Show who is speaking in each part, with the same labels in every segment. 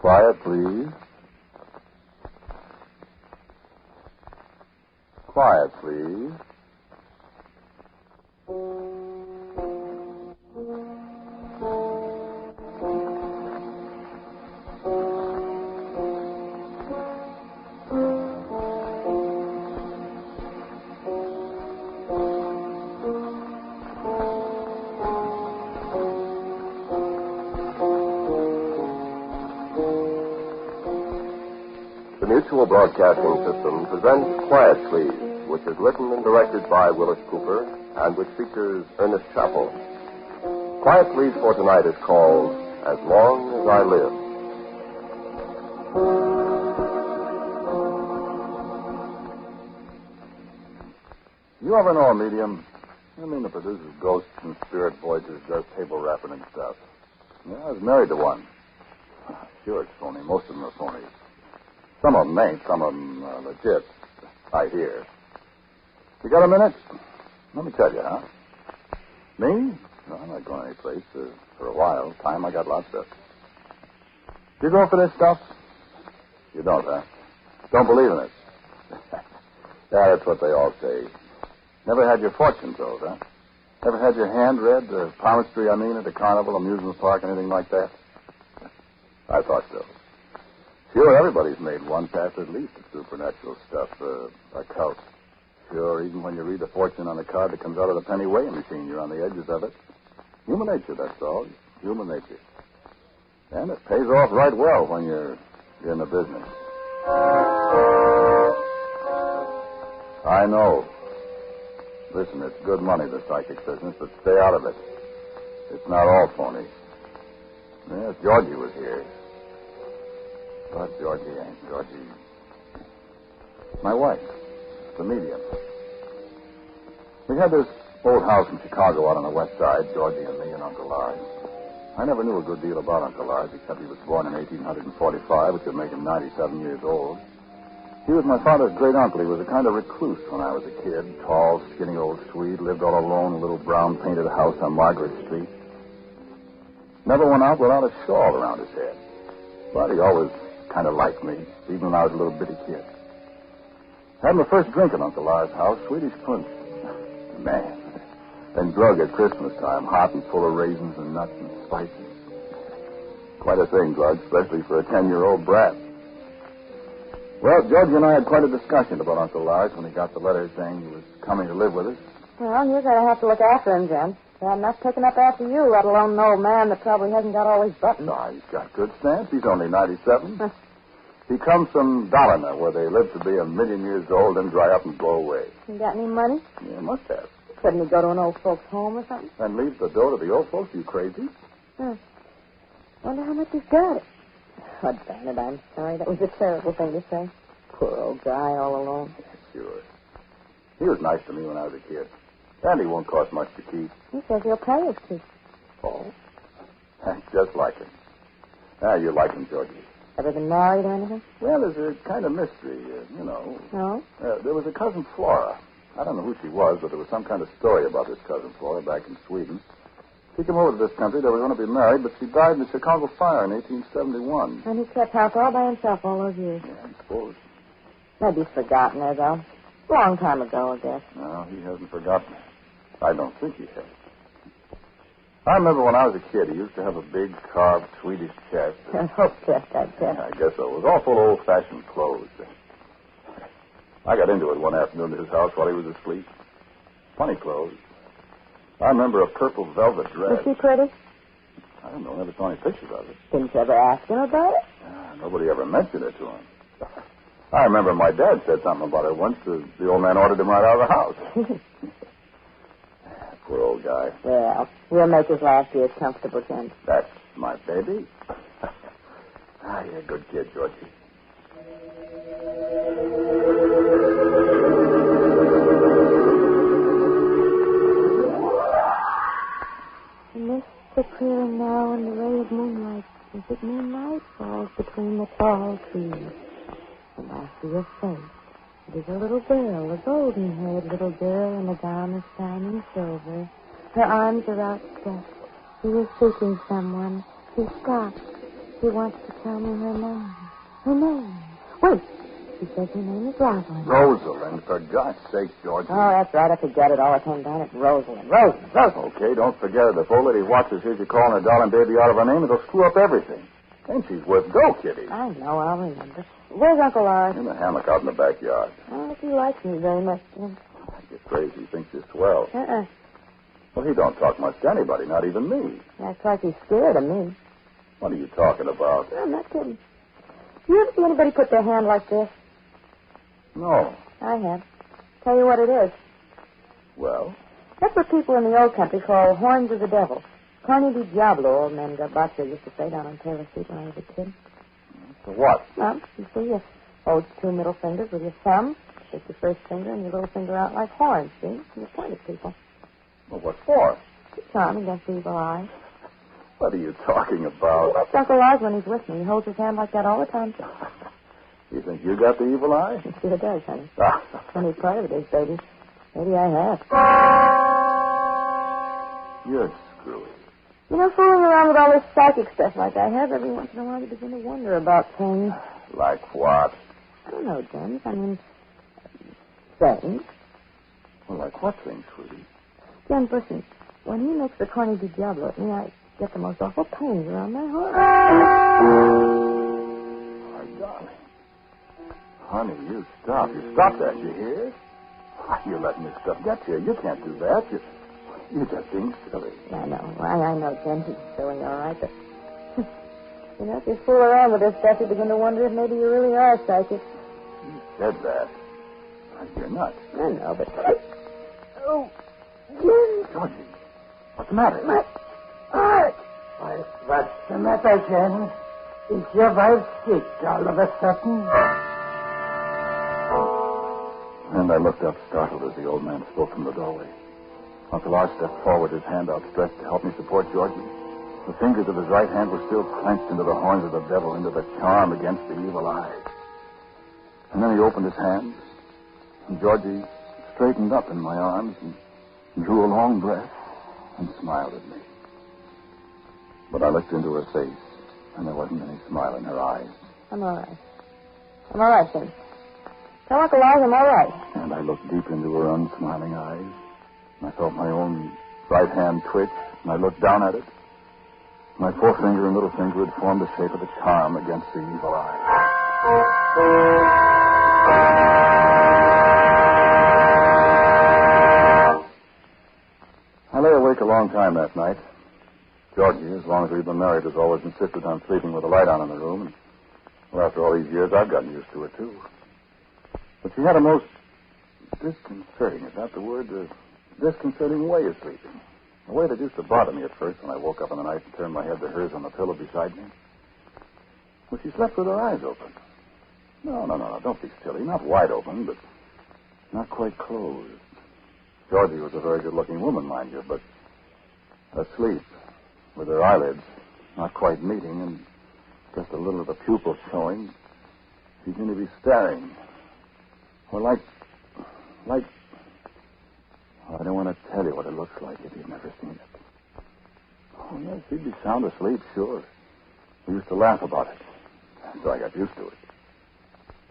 Speaker 1: Quiet, please. Quiet, please. The Mutual Broadcasting System presents Quiet Please, which is written and directed by Willis Cooper and which features Ernest Chappell. Quiet Please for tonight is called As Long as I Live. You ever know a medium? I mean, that produces ghosts and spirit voyages, does table rapping and stuff. Yeah, I was married to one. Sure, it's phony. Most of them are phony. Some of them ain't. Some of them are legit. I hear. You got a minute? Let me tell you, huh? Me? No, I'm not going anyplace for a while. Time, I got lots of. You go for this stuff? You don't, huh? Don't believe in it? Yeah, that's what they all say. Never had your fortune told, huh? Never had your hand read, the palmistry, at the carnival, amusement park, anything like that? I thought so. Sure, everybody's made one pass at least of supernatural stuff, a cult. Sure, even when you read the fortune on the card that comes out of the penny weighing machine, you're on the edges of it. Human nature, that's all. Human nature. And it pays off right well when you're in the business. I know. Listen, it's good money, the psychic business, but stay out of it. It's not all phony. Yes, Georgie was here. But Georgie ain't. Georgie. My wife, the medium. We had this old house in Chicago out on the west side, Georgie and me and Uncle Lars. I never knew a good deal about Uncle Lars, except he was born in 1845, which would make him 97 years old. He was my father's great uncle. He was a kind of recluse when I was a kid. Tall, skinny old Swede, lived all alone in a little brown painted house on Margaret Street. Never went out without a shawl around his head. But he always kind of liked me, even when I was a little bitty kid. Had my first drink at Uncle Lars' house, Swedish punch. Man, then drug at Christmas time, hot and full of raisins and nuts and spices. Quite a thing, drug, especially for a 10-year-old brat. Well, Georgie and I had quite a discussion about Uncle Lars when he got the letter saying he was coming to live with us.
Speaker 2: Well, you're going to have to look after him, Jim. He had enough picking up after you, let alone an old man that probably hasn't got all his buttons.
Speaker 1: Oh, he's got good stance. He's only 97. He comes from Dalarna, where they live to be 1,000,000 years old and dry up and blow away.
Speaker 2: You got any money?
Speaker 1: Yeah, must have.
Speaker 2: Couldn't he go to an old folks' home or something?
Speaker 1: And leave the dough to the old folks? You crazy?
Speaker 2: Wonder how much he's got it. Oh, darn it, I'm sorry. That was a terrible thing to say. Poor old guy all alone.
Speaker 1: Sure. He was nice to me when I was a kid. And he won't cost much to keep.
Speaker 2: He says he'll pay us to.
Speaker 1: Oh? Just like him. You like him, Georgie.
Speaker 2: Ever been married or anything?
Speaker 1: Well, there's a kind of mystery,
Speaker 2: No?
Speaker 1: There was a cousin Flora. I don't know who she was, but there was some kind of story about this cousin Flora back in Sweden. She came over to this country. They were going to be married, but she died in the Chicago fire in 1871.
Speaker 2: And he kept house all by himself all those years.
Speaker 1: Yeah, I suppose.
Speaker 2: Maybe he's forgotten her, though. Long time ago, I guess.
Speaker 1: No, he hasn't forgotten her. I don't think he has. I remember when I was a kid, he used to have a big carved Swedish chest.
Speaker 2: An oak chest, I guess.
Speaker 1: Yeah, I guess so. It was all full of old-fashioned clothes. I got into it one afternoon at his house while he was asleep. Funny clothes. I remember a purple velvet dress.
Speaker 2: Was she pretty?
Speaker 1: I don't know. Never saw any pictures of it.
Speaker 2: Didn't you ever ask him about it?
Speaker 1: Nobody ever mentioned it to him. I remember my dad said something about it once. The old man ordered him right out of the house. Poor old guy.
Speaker 2: Well, we'll make his last years comfortable, Jim.
Speaker 1: That's my baby. You're a good kid, Georgie.
Speaker 2: The mists are clearing now, and the ray of moonlight, as it moonlight, falls between the tall trees. And I see a face. It is a little girl, a golden-haired little girl in a gown of shining silver. Her arms are outstretched. She is seeking someone. She stops. She wants to tell me her name. Her name. Wait. She says her name is Rosalind.
Speaker 1: Rosalind, for God's sake, Georgie.
Speaker 2: Oh, that's right. I forget it all the time down. It's Rosalind. Rosalind.
Speaker 1: Okay, don't forget it. If old lady watches hears you calling her darling baby out of her name, it'll screw up everything. And she's worth go, Kitty.
Speaker 2: I know. I'll remember. Where's Uncle Art?
Speaker 1: In the hammock out in the backyard.
Speaker 2: Oh, he likes me very much.
Speaker 1: You're crazy. He thinks you're swell.
Speaker 2: Uh-uh.
Speaker 1: Well, he don't talk much to anybody, not even me.
Speaker 2: That's like he's scared of me.
Speaker 1: What are you talking about?
Speaker 2: I'm not kidding. You ever see anybody put their hand like this?
Speaker 1: No.
Speaker 2: I have. Tell you what it is.
Speaker 1: Well?
Speaker 2: That's what people in the old country call horns of the devil. Carne di Diablo, old man Garbacho used to say down on Taylor Street when I was a kid.
Speaker 1: For what?
Speaker 2: Well, you see, you hold two middle fingers with your thumb, stick your first finger and your little finger out like horns, see? And you point at people.
Speaker 1: Well, what for?
Speaker 2: To charm against the evil eye.
Speaker 1: What are you talking about?
Speaker 2: That's Uncle Oz when he's with me. He holds his hand like that all the time.
Speaker 1: You think you got the evil eye?
Speaker 2: He sure does, honey.
Speaker 1: Ah.
Speaker 2: Funny part of it is, baby, maybe I have.
Speaker 1: You're screwy.
Speaker 2: You know, fooling around with all this psychic stuff like I have, every once in a while you begin to wonder about things.
Speaker 1: Like what?
Speaker 2: I don't know, James. I mean, things.
Speaker 1: Well, like what things, sweetie?
Speaker 2: James, listen. When he makes the Carne di Diablo at me, I get the most awful pains around my heart.
Speaker 1: My darling. Honey, you stop. You stop that, you hear? Why, you're letting this stuff get you. You can't do that. You're just being silly.
Speaker 2: I know. I know, James. It's silly, all right, but... you know, if you fool around with this stuff, you begin to wonder if maybe you really are psychic.
Speaker 1: You said that. You're nuts.
Speaker 2: I know, but... oh, Jim.
Speaker 1: Georgie, what's the matter?
Speaker 2: My heart.
Speaker 3: What's the matter, Jen? Is your wife sick all of a sudden?
Speaker 1: And I looked up, startled, as the old man spoke from the doorway. Uncle R stepped forward, his hand outstretched to help me support Georgie. The fingers of his right hand were still clenched into the horns of the devil, into the charm against the evil eye. And then he opened his hands, and Georgie straightened up in my arms and drew a long breath and smiled at me. But I looked into her face, and there wasn't any smile in her eyes.
Speaker 2: I'm all right. I'm all right, James. Tell Uncle Oz I'm all right.
Speaker 1: And I looked deep into her unsmiling eyes. And I felt my own right hand twitch, and I looked down at it. My forefinger and little finger had formed the shape of a charm against the evil eye. I lay awake a long time that night. Georgie, as long as we've been married, has always insisted on sleeping with a light on in the room. And, well, after all these years, I've gotten used to it, too. But she had a most disconcerting, is that the word? Disconcerting way of sleeping. A way that used to bother me at first when I woke up in the night and turned my head to hers on the pillow beside me. Well, she slept with her eyes open. No, don't be silly. Not wide open, but not quite closed. Georgie was a very good-looking woman, mind you, but asleep, with her eyelids not quite meeting and just a little of the pupil showing. She seemed to be staring. Or like... I don't want to tell you what it looks like if you've never seen it. Oh, yes, she'd be sound asleep, sure. We used to laugh about it. So I got used to it.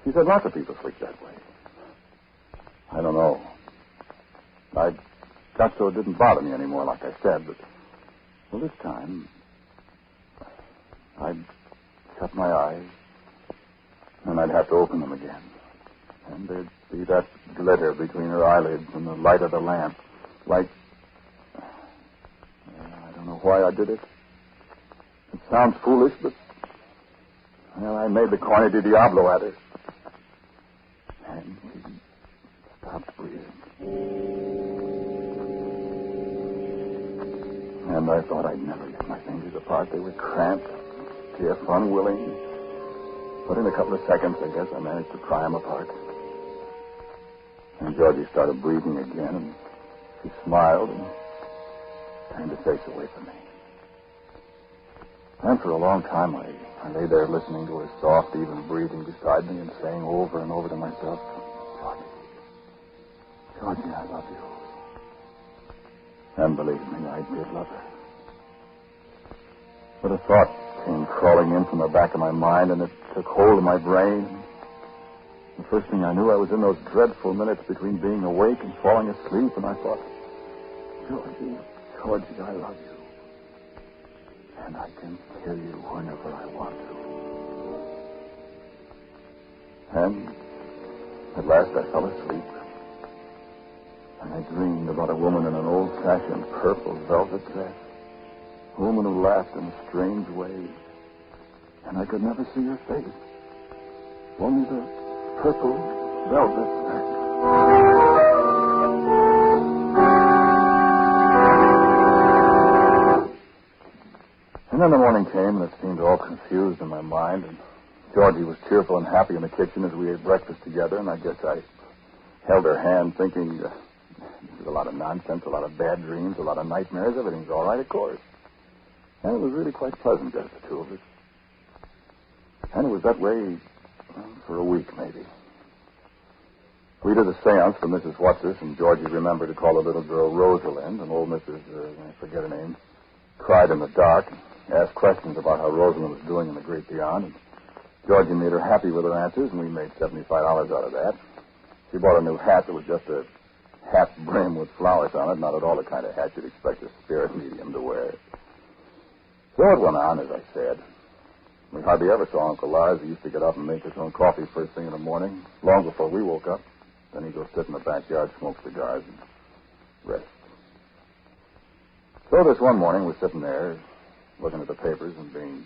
Speaker 1: She said lots of people sleep that way. I don't know. I got so it didn't bother me anymore, like I said, but... well, this time... I'd shut my eyes, and I'd have to open them again. And there'd be that glitter between her eyelids and the light of the lamp. Like... I don't know why I did it. It sounds foolish, but... well, I made the Carne di Diablo at her. And she stopped breathing. And I thought I'd never get my fingers apart. They were cramped, stiff, unwilling. But in a couple of seconds, I guess, I managed to pry them apart. And Georgie started breathing again, and she smiled and turned her face away from me. And for a long time, I lay there listening to her soft, even breathing beside me and saying over and over to myself, Georgie, I love you. And believe me, I did love her. But a thought came crawling in from the back of my mind, and it took hold of my brain. The first thing I knew, I was in those dreadful minutes between being awake and falling asleep, and I thought, Georgie, I love you. And I can kill you whenever I want to. And at last I fell asleep. And I dreamed about a woman in an old-fashioned purple velvet dress. A woman who laughed in a strange way. And I could never see her face. Only the purple velvet dress. And then the morning came, and it seemed all confused in my mind. And Georgie was cheerful and happy in the kitchen as we ate breakfast together. And I guess I held her hand thinking, this is a lot of nonsense, a lot of bad dreams, a lot of nightmares. Everything's all right, of course. And it was really quite pleasant, just the two of us. And it was that way for a week, maybe. We did a seance for Mrs. Watsis, and Georgie remembered to call the little girl Rosalind, and old Mrs., I forget her name, cried in the dark and asked questions about how Rosalind was doing in the great beyond. And Georgie made her happy with her answers, and we made $75 out of that. She bought a new hat that was just a hat brim with flowers on it, not at all the kind of hat you'd expect a spirit medium to wear. So it went on, as I said. We hardly ever saw Uncle Lars. He used to get up and make his own coffee first thing in the morning, long before we woke up. Then he'd go sit in the backyard, smoke cigars, and rest. So this one morning, we're sitting there, looking at the papers and being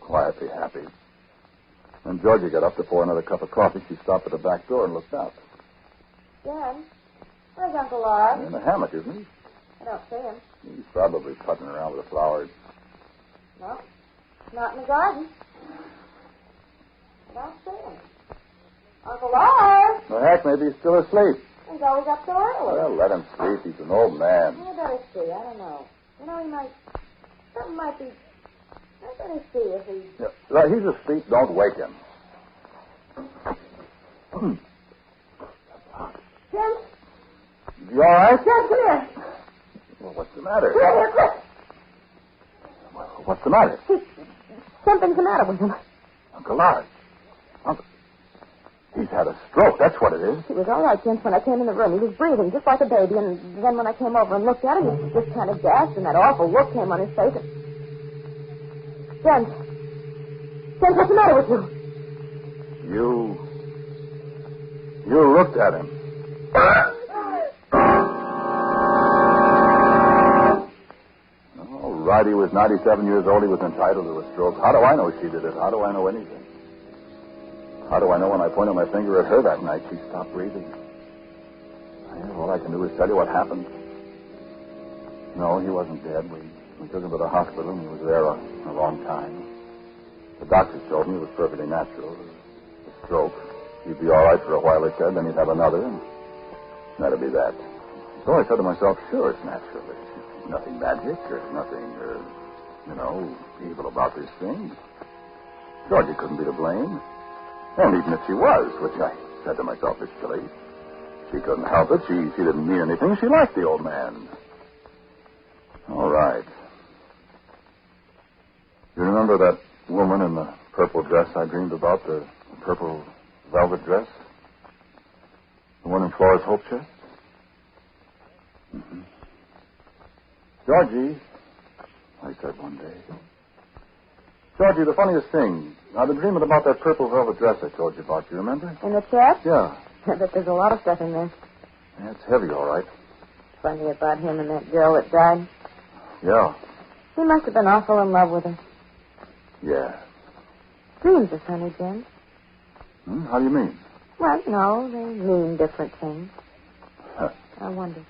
Speaker 1: quietly happy. When Georgie got up to pour another cup of coffee, she stopped at the back door and looked out.
Speaker 2: Jen, where's Uncle Lars?
Speaker 1: In the hammock, isn't he?
Speaker 2: I don't see him.
Speaker 1: He's probably putting around with the flowers.
Speaker 2: No, not in the garden. I don't see him. Uncle Lars!
Speaker 1: Well, heck, maybe he's still asleep.
Speaker 2: He's always up so early.
Speaker 1: Well, let him sleep. He's an old man.
Speaker 2: I better see. I don't know. You know, he might... Something might be... I better see if he...
Speaker 1: Yeah. Well, he's asleep. Don't wake him.
Speaker 2: Jen?
Speaker 1: You all right?
Speaker 2: Jen, come here.
Speaker 1: Well, what's the matter?
Speaker 2: Come here, quick.
Speaker 1: Well, what's the matter?
Speaker 2: Something's the matter with him.
Speaker 1: Uncle Lars. Uncle... He's had a stroke. That's what it is.
Speaker 2: He was all right, Jen, when I came in the room. He was breathing just like a baby, and then when I came over and looked at him, he just kind of gasped, and that awful look came on his face. Jen, what's the matter with you? You
Speaker 1: looked at him. All right, he was 97 years old. He was entitled to a stroke. How do I know she did it? How do I know anything? How do I know when I pointed my finger at her that night she stopped breathing? All I can do is tell you what happened. No, he wasn't dead. We took him to the hospital, and he was there a long time. The doctors told me it was perfectly natural. A stroke. He'd be all right for a while, they said, then he'd have another, and that'd be that. So I said to myself, sure, it's natural. There's nothing magic. There's nothing, evil about this thing. Georgie couldn't be to blame. And even if she was, which I said to myself is silly, she couldn't help it. She didn't mean anything. She liked the old man. All right. You remember that woman in the purple dress I dreamed about, the purple velvet dress? The one in Flora's Hope chest? Mm-hmm. Georgie, I said one day. Georgie, the funniest thing, I've been dreaming about that purple velvet dress I told you about. You remember?
Speaker 2: In the chest?
Speaker 1: Yeah.
Speaker 2: But there's a lot of stuff in there.
Speaker 1: Yeah, it's heavy, all right.
Speaker 2: Funny about him and that girl that died.
Speaker 1: Yeah.
Speaker 2: He must have been awful in love with her.
Speaker 1: Yeah.
Speaker 2: Dreams are funny, Jen.
Speaker 1: How do you mean?
Speaker 2: Well, no, they mean different things.
Speaker 1: Huh.
Speaker 2: I wonder.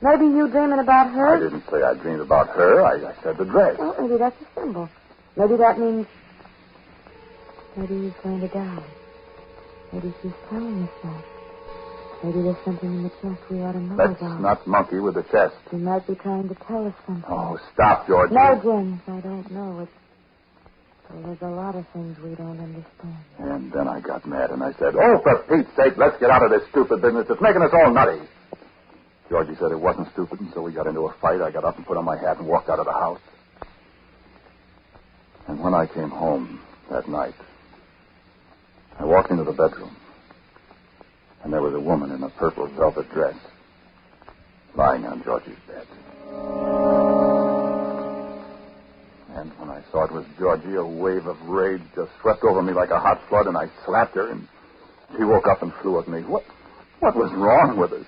Speaker 2: Maybe you dreaming about her?
Speaker 1: I didn't say I dreamed about her. I said the dress.
Speaker 2: Well, maybe that's a symbol. Maybe that means... Maybe he's going to die. Maybe she's telling us that. Maybe there's something in the chest we ought to know
Speaker 1: Let's
Speaker 2: about.
Speaker 1: not monkey with the chest.
Speaker 2: He might be trying to tell us something.
Speaker 1: Oh, stop, Georgie.
Speaker 2: No, Jim, I don't know. Well, there's a lot of things we don't understand.
Speaker 1: And then I got mad and I said, oh, for Pete's sake, let's get out of this stupid business. It's making us all nutty. Georgie said it wasn't stupid, and so we got into a fight. I got up and put on my hat and walked out of the house. And when I came home that night, I walked into the bedroom, and there was a woman in a purple velvet dress lying on Georgie's bed. And when I saw it was Georgie, a wave of rage just swept over me like a hot flood, and I slapped her, and she woke up and flew at me. What was wrong with us?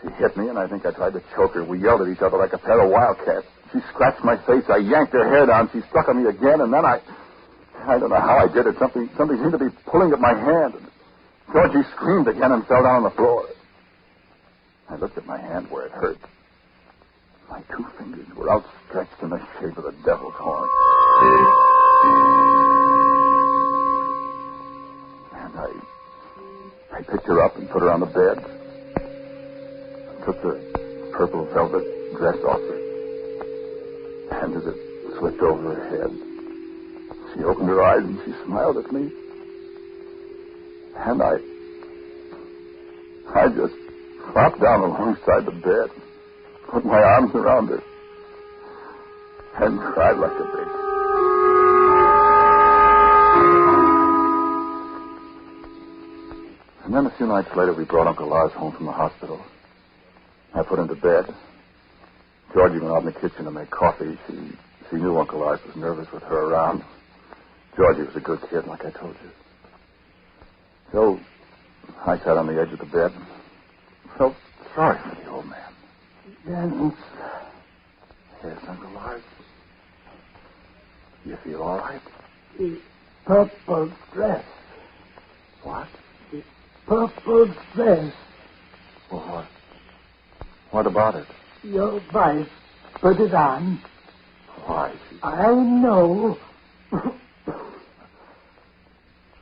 Speaker 1: She hit me, and I think I tried to choke her. We yelled at each other like a pair of wildcats. She scratched my face. I yanked her hair down. She struck at me again, and then I don't know how I did it. Something seemed to be pulling at my hand. And Georgie screamed again and fell down on the floor. I looked at my hand where it hurt. My 2 fingers were outstretched in the shape of the devil's horn. And I picked her up and put her on the bed. I took the purple velvet dress off her. And as it slipped over her head, she opened her eyes and she smiled at me. And I just flopped down alongside the bed, put my arms around her, and cried like a baby. And then a few nights later, we brought Uncle Lars home from the hospital. I put him to bed. Georgie went out in the kitchen to make coffee. She knew Uncle Lars was nervous with her around. Georgie was a good kid, like I told you. So I sat on the edge of the bed and felt sorry for the old man. Yes, Uncle Lars. You feel all right?
Speaker 3: The purple dress.
Speaker 1: What?
Speaker 3: The purple dress.
Speaker 1: Well, what about it?
Speaker 3: Your wife put it on.
Speaker 1: Why?
Speaker 3: I know.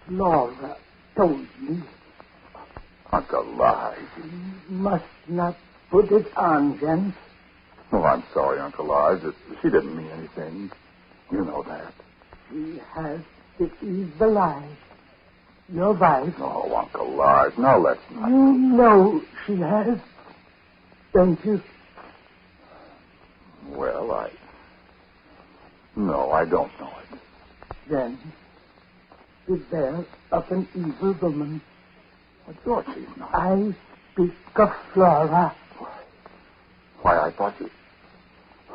Speaker 3: Laura told me.
Speaker 1: Uncle Lars.
Speaker 3: You must not put it on, Jen.
Speaker 1: Oh, I'm sorry, Uncle Lars. She didn't mean anything. You know that.
Speaker 3: She has the evil eye. Your wife.
Speaker 1: Oh, Uncle Lars, now let's not.
Speaker 3: You know she has, don't you?
Speaker 1: Well, No, I don't know it.
Speaker 3: Then, beware of an evil woman.
Speaker 1: Well, Georgie's not.
Speaker 3: I speak of Flora.
Speaker 1: Why, I thought you...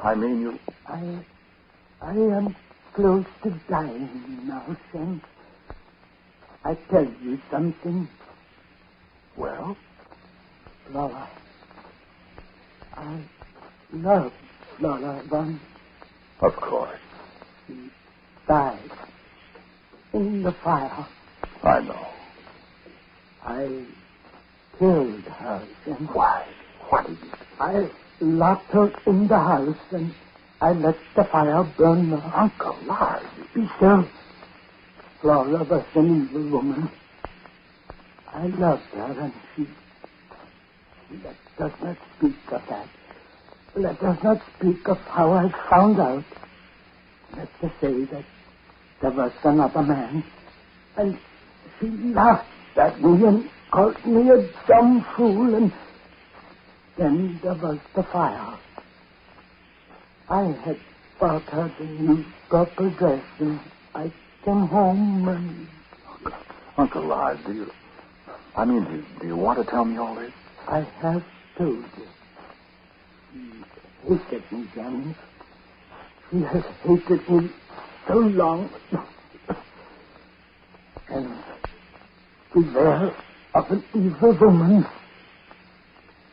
Speaker 1: I mean, you...
Speaker 3: I am close to dying now, Sam. I tell you something.
Speaker 1: Well?
Speaker 3: Flora. I love Flora once.
Speaker 1: Of course.
Speaker 3: She died in the fire.
Speaker 1: I know.
Speaker 3: I killed her, Sam.
Speaker 1: Why? What did you...
Speaker 3: I locked her in the house and I let the fire burn her.
Speaker 1: Uncle Lars.
Speaker 3: Besides, Flora was an evil woman. I loved her and she... Let us not speak of that. Let us not speak of how I found out. Let's just say that there was another man and she laughed at me and called me a dumb fool, and then there was the fire. I had bought her the new purple dress, and I came home and...
Speaker 1: Uncle Lars, do you want to tell me all this?
Speaker 3: I have told you. She hated me, James. She has hated me so long. And beware of an evil woman.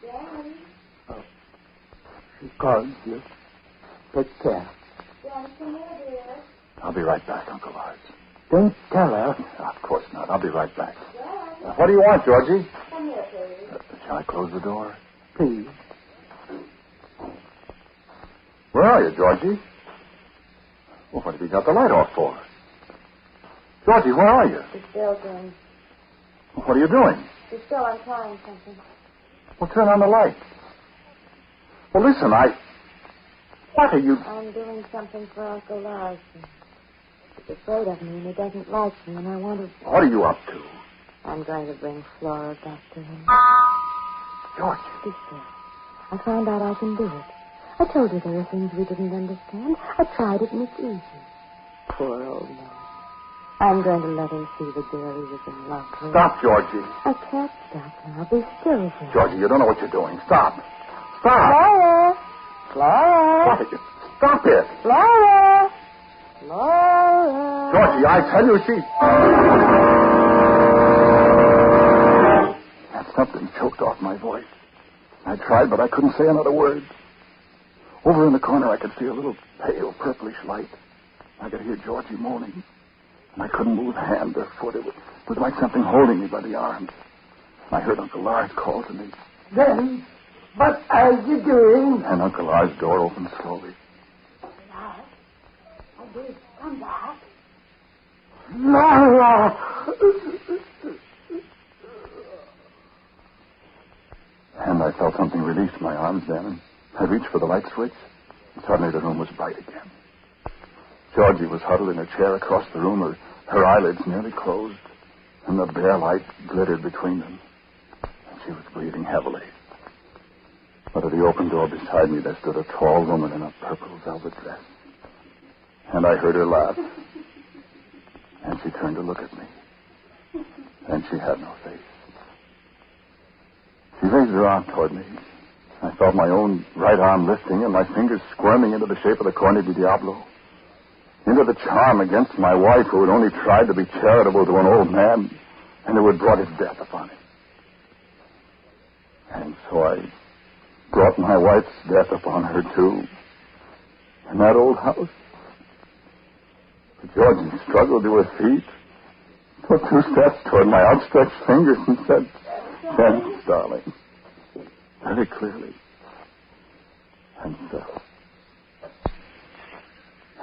Speaker 2: Danny?
Speaker 3: Oh, she called you. Take care.
Speaker 2: Danny, come here, dear.
Speaker 1: I'll be right back, Uncle Lars.
Speaker 3: Don't tell her.
Speaker 1: Of course not. I'll be right back.
Speaker 2: Danny,
Speaker 1: What do you want, Georgie?
Speaker 2: come here, please.
Speaker 1: Shall I close the door?
Speaker 3: Please.
Speaker 1: Where are you, Georgie? Well, what have you got the light off for? Georgie, where are you?
Speaker 2: She's still doing.
Speaker 1: What are you doing?
Speaker 2: She's still untrying something.
Speaker 1: Well, turn on the light. Well, listen, What are you...
Speaker 2: I'm doing something for Uncle Lars. He's afraid of me and he doesn't like me, and I want to...
Speaker 1: What are you up to?
Speaker 2: I'm going to bring Flora back to him.
Speaker 1: Georgie.
Speaker 2: Be still. I found out I can do it. I told you there were things we didn't understand. I tried it and it's easy. poor old man. I'm going to let him see the girl he was in love with.
Speaker 1: Stop, Georgie.
Speaker 2: I can't stop now. Be still, Jim.
Speaker 1: Georgie, you don't know what you're doing. Stop. Stop.
Speaker 2: Laura! Laura!
Speaker 1: What? Stop it.
Speaker 2: Laura! Laura!
Speaker 1: Georgie, I tell you, she... And something choked off my voice. I tried, but I couldn't say another word. Over in the corner, I could see a little pale, purplish light. I could hear Georgie moaning. And I couldn't move hand or foot. It was like something holding me by the arms. I heard Uncle Lars call to me.
Speaker 3: Ben, what are you doing?
Speaker 1: And Uncle Lars' door opened slowly.
Speaker 2: Lars, I did. Come back.
Speaker 3: Laura!
Speaker 1: And I felt something release my arms then. I reached for the light switch, and suddenly the room was bright again. Georgie was huddled in a chair across the room, her eyelids nearly closed, and the bare light glittered between them. And she was breathing heavily. But at the open door beside me there stood a tall woman in a purple velvet dress. And I heard her laugh. And she turned to look at me. And she had no face. She raised her arm toward me. I felt my own right arm lifting and my fingers squirming into the shape of the Corne di Diablo. Into the charm against my wife who had only tried to be charitable to an old man and who had brought his death upon him. And so I brought my wife's death upon her too. In that old house. But Georgie struggled to her feet, took 2 steps toward my outstretched fingers and said, "Thanks, darling." Very clearly. And fell.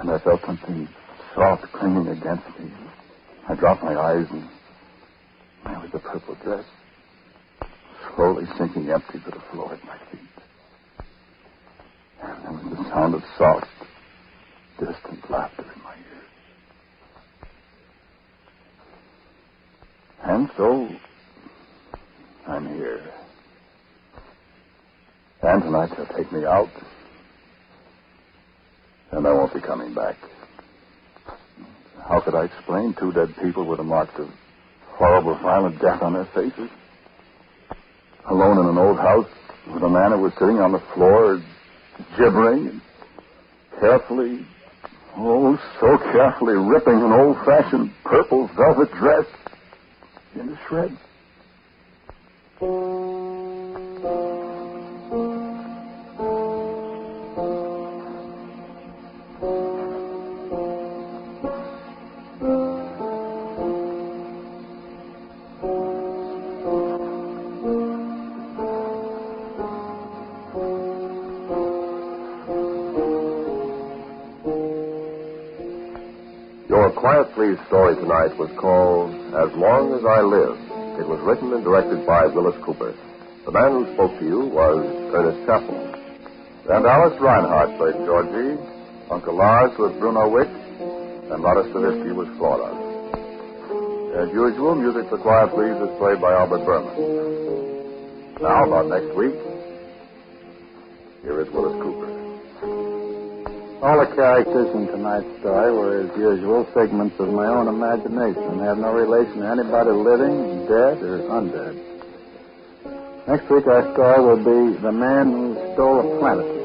Speaker 1: And I felt something soft clinging against me. I dropped my eyes and there was the purple dress slowly sinking empty to the floor at my feet. And there was the sound of soft, distant laughter in my ears. And so, I'm here. And tonight they'll take me out. And I won't be coming back. How could I explain 2 dead people with the marks of horrible, violent death on their faces? Alone in an old house with a man who was sitting on the floor, gibbering and carefully, oh, so carefully ripping an old-fashioned purple velvet dress into shreds.
Speaker 4: Your Quiet Please story tonight was called As Long as I Live. It was written and directed by Willis Cooper. The man who spoke to you was Ernest Chappell. And Alice Reinhardt played Georgie. Uncle Lars was Bruno Wick. And Lotta Stavitsky was Flora. As usual, music for Quiet Please is played by Albert Berman. Now, about next week, here is Willis Cooper.
Speaker 5: All the characters in tonight's story were, as usual, figments of my own imagination and have no relation to anybody living, dead, or undead. Next week, our story will be The Man Who Stole a Planetary.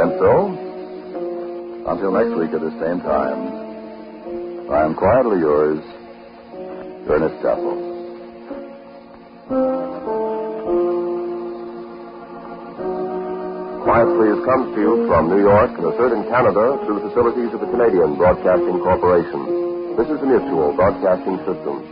Speaker 1: And so, until next week at the same time, I am quietly yours, Ernest Chappell.
Speaker 4: Quiet Please comes to you from New York and is heard in Canada through facilities of the Canadian Broadcasting Corporation. This is the Mutual Broadcasting System.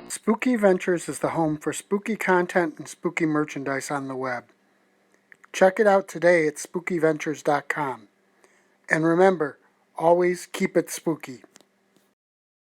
Speaker 6: Spooky Ventures is the home for spooky content and spooky merchandise on the web. Check it out today at spookyventures.com. And remember, always keep it spooky.